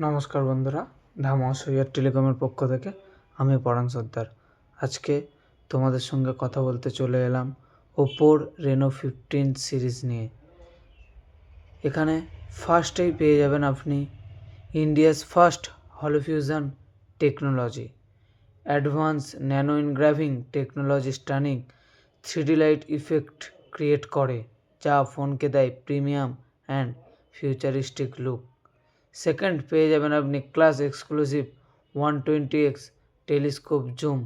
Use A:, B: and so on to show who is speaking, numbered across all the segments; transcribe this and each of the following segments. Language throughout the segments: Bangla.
A: নমস্কার বন্ধুরা, ধামা সৈয়দ টেলিকমের পক্ষ থেকে আমি পরাণ সর্দার। আজকে তোমাদের সঙ্গে কথা বলতে চলে এলাম ওপোর রেনো 15 সিরিজ নিয়ে। এখানে ফার্স্টেই পেয়ে যাবেন আপনি India's first holofusion technology, advance nano engraving technology stunning 3D light effect create করে, যা ফোনকে দেয় premium and futuristic look. Second পেয়ে যাবেন আপনি class exclusive 120x telescope zoom.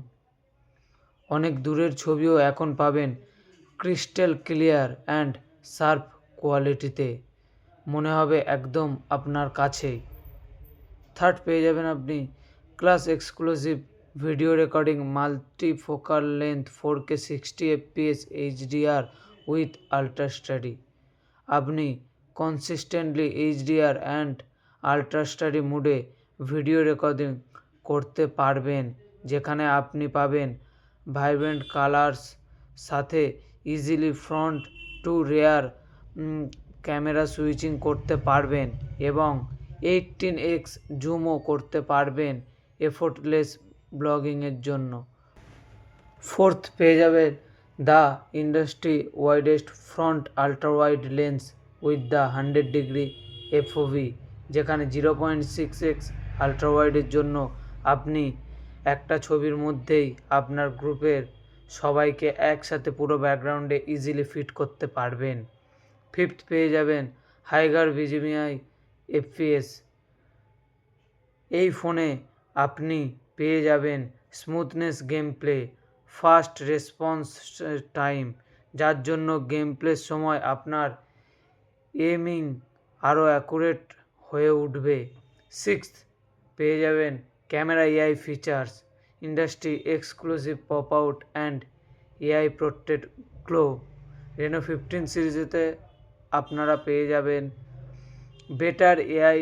A: অনেক দূরের ছবিও এখন পাবেন ক্রিস্টাল ক্লিয়ার অ্যান্ড শার্প কোয়ালিটিতে, মনে হবে একদম আপনার কাছেই। থার্ড পেয়ে যাবেন আপনি class exclusive video recording multifocal length 4K 60fps HDR with ultra steady. আপনি consistently HDR and ultra steady মোডে ভিডিও রেকর্ডিং করতে পারবেন, যেখানে আপনি পাবেন ভাইব্রেন্ট কালার্স সাথে easily front to rear camera switching করতে পারবেন এবং 18x জুমও করতে পারবেন এফোর্টলেস ব্লগিংয়ের জন্য। ফোর্থ পেয়ে যাবেন the industry widest front ultra wide lens with the 100° FOV, যেখানে 0.6x আল্ট্রা ওয়াইডের জন্য আপনি একটা ছবির মধ্যেই আপনার গ্রুপের সবাইকে একসাথে পুরো ব্যাকগ্রাউন্ডে ইজিলি ফিট করতে পারবেন। ফিফথ পেয়ে যাবেন হাইগার ভিজিমিআই FPS। এই ফোনে আপনি পেয়ে যাবেন smoothness game play, fast response time, যার জন্য গেম প্লের সময় আপনার এমিং আরও অ্যাকুরেট হয়ে উঠবে। সিক্সথ পেয়ে যাবেন camera AI features, industry exclusive pop out and AI protected glow. Reno 15 সিরিজেতে আপনারা পেয়ে যাবেন better AI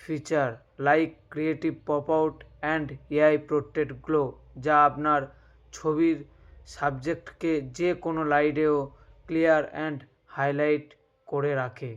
A: feature like creative pop out and AI protected glow, যা আপনার ছবির সাবজেক্টকে যে কোনো লাইটেও ক্লিয়ার অ্যান্ড হাইলাইট করে রাখে।